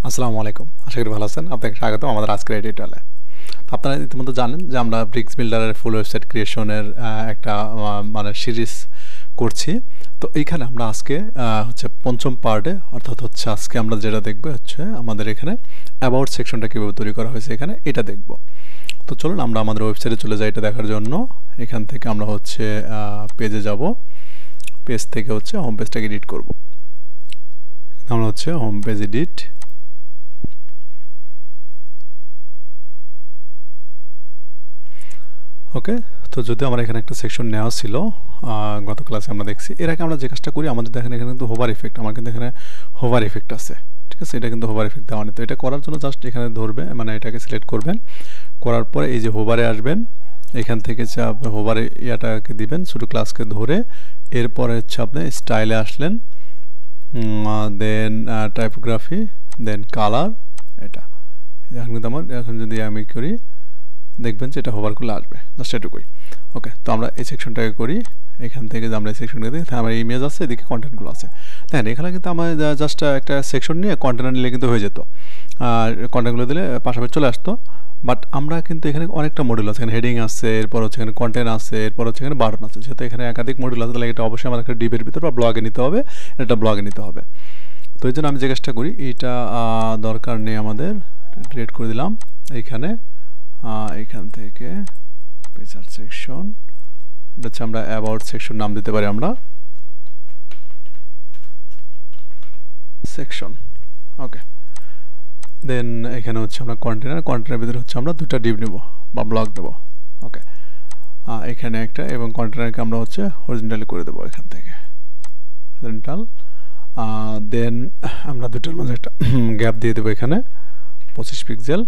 আসসালামু আলাইকুম। আশা করি ভালো আছেন। আপনাকে স্বাগতম আমাদের আজকের এই টিউটোরিয়ালে। তো আপনারা ইতিমধ্যে জানেন যে আমরা ব্রিক্স বিল্ডারের ফুল ওয়েবসাইট ক্রিয়েশনের একটা মানে সিরিজ করছি। তো এইখানে আমরা আজকে হচ্ছে পঞ্চম পার্টে, অর্থাৎ হচ্ছে আজকে আমরা যেটা দেখব হচ্ছে আমাদের এখানে অ্যাবাউট সেকশনটা কীভাবে তৈরি করা হয়েছে এখানে এটা দেখব। তো চলুন আমরা আমাদের ওয়েবসাইটে চলে যাই এটা দেখার জন্য। এখান থেকে আমরা হচ্ছে পেজে যাব। পেজ থেকে হচ্ছে হোম পেজটাকে এডিট করব। আমরা হচ্ছে হোম পেজ এডিট, ওকে। তো যদি আমার এখানে একটা সেকশন নেওয়া ছিল গত ক্লাসে আমরা দেখছি, এর আগে আমরা যে কাজটা করি আমাদের দেখেন এখানে কিন্তু হোভার ইফেক্ট, আমার কিন্তু এখানে হোভার ইফেক্ট আছে, ঠিক আছে। এটা কিন্তু হোভার ইফেক্ট দেওয়া নেই। তো এটা করার জন্য জাস্ট এখানে ধরবে, মানে এটাকে সিলেক্ট করবেন, করার পরে এই যে হোভারে আসবেন, এখান থেকে হচ্ছে আপনি হোভারে ইয়াটাকে দিবেন ছোটো ক্লাসকে ধরে, এরপরে হচ্ছে আপনি স্টাইলে আসলেন, দেন টাইপোগ্রাফি, দেন কালার, এটা এখন কিন্তু আমার এখন যদি আমি করি দেখবেন যে এটা হোভার করলে আসবে, জাস্ট এটুকুই। ওকে, তো আমরা এই সেকশনটাকে করি। এখান থেকে যে আমরা এই সেকশনটা দিই, আমার ইমেজ আছে, এদিকে কন্টেন্টগুলো আছে। দেখেন এখানে কিন্তু আমার জাস্ট একটা সেকশন নিয়ে কন্টেন্ট নিলে কিন্তু হয়ে যেত, আর কন্টেন্টগুলো দিলে পাশাপাশি চলে আসতো। বাট আমরা কিন্তু এখানে অনেকটা মডিউল আছে, এখানে হেডিং আছে, এরপর হচ্ছে এখানে কন্টেন্ট আছে, এরপর হচ্ছে এখানে বাটন আছে। যেহেতু এখানে একাধিক মডিউল আছে, তাহলে এটা অবশ্যই আমার একটা ডিবের ভিতর বা ব্লগে নিতে হবে, এটা ব্লগে নিতে হবে। তো এই জন্য আমি যে কাজটা করি, এইটা দরকার নেই আমাদের, ডিলিট করে দিলাম। এইখানে এখান থেকে পেজার সেকশন, এটা হচ্ছে আমরা অ্যাবাউট সেকশন নাম দিতে পারি আমরা সেকশন, ওকে। দেন এখানে হচ্ছে আমরা কন্টেনারের ভিতরে হচ্ছে আমরা দুটা ডিভ নেব বা ব্লক দেব, ওকে। এখানে একটা, এবং কন্টেনারকে আমরা হচ্ছে হরিজন্টালি করে দেবো এখান থেকে হরিজন্টাল। দেন আমরা দুটার মাঝে একটা গ্যাপ দিয়ে দেবো এখানে 25 পিক্সেল।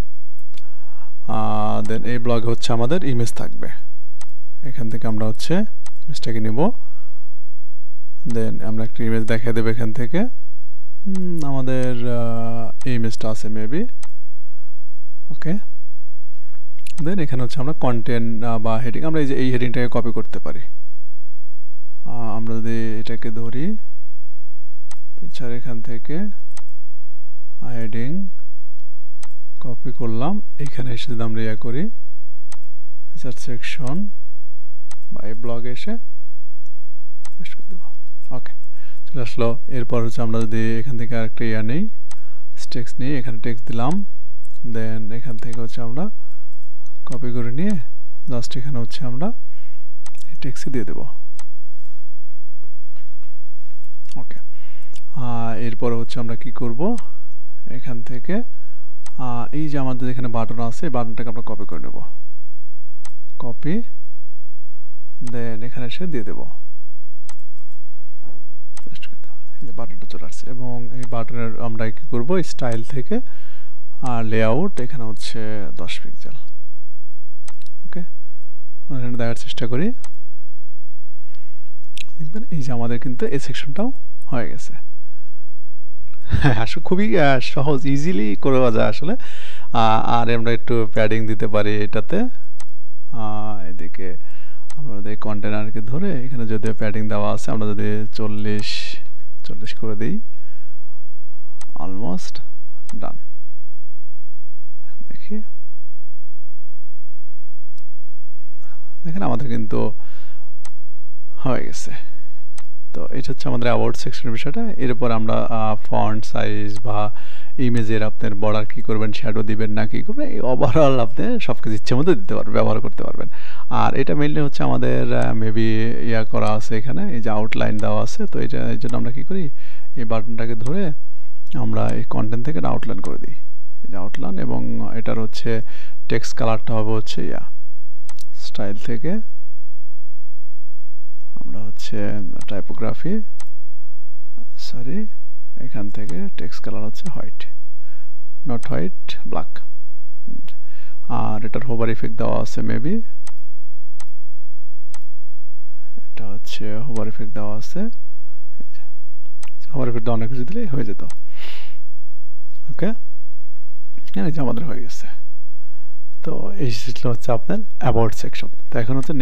দেন এই ব্লগে হচ্ছে আমাদের ইমেজ থাকবে, এখান থেকে আমরা হচ্ছে ইমেজটাকে নেব। দেন আমরা একটা ইমেজ দেখিয়ে দেবো এখান থেকে, আমাদের এই ইমেজটা আছে মেবি, ওকে। দেন এখানে হচ্ছে আমরা কন্টেন্ট বা হেডিং, আমরা এই যে এই হেডিংটাকে কপি করতে পারি। আমরা যদি এটাকে ধরি পিকচার, এখান থেকে হেডিং কপি করলাম, এইখানে এসে যদি আমরা ইয়া করি ফিচার সেকশন বা এই ব্লগে এসে পেস্ট করে দেব, ওকে, চলে আসলো। এরপর হচ্ছে আমরা যদি এখান থেকে আরেকটা ইয়া নেই, টেক্সট নিয়ে এখানে টেক্সট দিলাম। দেন এখান থেকে হচ্ছে আমরা কপি করে নিয়ে জাস্ট এখানে হচ্ছে আমরা এই টেক্সটে দিয়ে দেব, ওকে। এরপর হচ্ছে আমরা কি করব, এখান থেকে এই যে আমাদের এখানে বাটন আছে, বাটনটাকে আমরা কপি করে নেব, কপি, দেন এখানে এসে দিয়ে দেব, এই যে বাটনটা চলে আসছে। এবং এই বাটনের আমরা কি করব, স্টাইল থেকে লেআউট, এখানে হচ্ছে 10 পিক্সেল, ওকে। এখানে দেখার চেষ্টা করি, দেখবেন এই যে আমাদের কিন্তু এই সেকশনটাও হয়ে গেছে। আসলে খুবই সহজ, ইজিলি করা যায় আসলে। আর আমরা একটু প্যাডিং দিতে পারি এটাতে, এদিকে আমরা যদি কন্টেনারকে ধরে এখানে যদি প্যাডিং দেওয়া আছে, আমরা যদি 40 করে দিই, অলমোস্ট ডান। দেখি, দেখেন আমাদের কিন্তু হয়ে গেছে। তো এটা হচ্ছে আমাদের অ্যাবাউট সেকশনের বিষয়টা। এরপর আমরা ফন্ট সাইজ বা ইমেজের আপনার বর্ডার কী করবেন, শ্যাডো দিবেন না কী করবেন, এই ওভারঅল আপনি সব কিছু ইচ্ছে মতো দিতে পারবেন, ব্যবহার করতে পারবেন। আর এটা মেনলি হচ্ছে আমাদের মেবি ইয়া করা আছে, এখানে এই যে আউটলাইন দেওয়া আছে। তো এটা এই জন্য আমরা কী করি, এই বাটনটাকে ধরে আমরা এই কন্টেন্ট থেকে আউটলাইন করে দিই, এই যে আউটলাইন। এবং এটার হচ্ছে টেক্সট কালারটা হবে হচ্ছে স্টাইল থেকে আমরা হচ্ছে টাইপোগ্রাফি, সরি, এখান থেকে টেক্সট কালার হচ্ছে হোয়াইট, নট হোয়াইট, ব্ল্যাক। আর এটার হোভার ইফেক্ট দেওয়া আছে মেবি, এটা হচ্ছে হোভার ইফেক্ট দেওয়া আছে, হোভার ইফেক্ট অনেক কিছু দিলেই হয়ে যেত, ওকে। এই যে আমাদের হয়ে গেছে। তো এই ছিল হচ্ছে আপনার অ্যাবাউট সেকশন। তো এখন হচ্ছে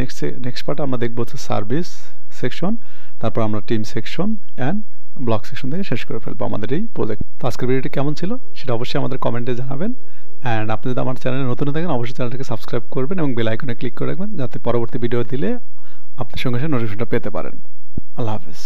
নেক্সট পার্ট আমরা দেখবো হচ্ছে সার্ভিস সেকশন, তারপর আমরা team section and blog section থেকে শেষ করে ফেলবো আমাদের এই প্রজেক্ট। তো আজকের ভিডিওটি কেমন ছিল সেটা অবশ্যই আমাদের কমেন্টে জানাবেন। অ্যান্ড আপনি যদি আমার চ্যানেলে নতুন থাকেন অবশ্যই চ্যানেলটাকে সাবস্ক্রাইব করবেন এবং বেল আইকনে ক্লিক করে রাখবেন যাতে পরবর্তী ভিডিও দিলে আপনি সঙ্গে সঙ্গে নোটিফিকেশনটা পেতে পারেন। আল্লাহ হাফেজ।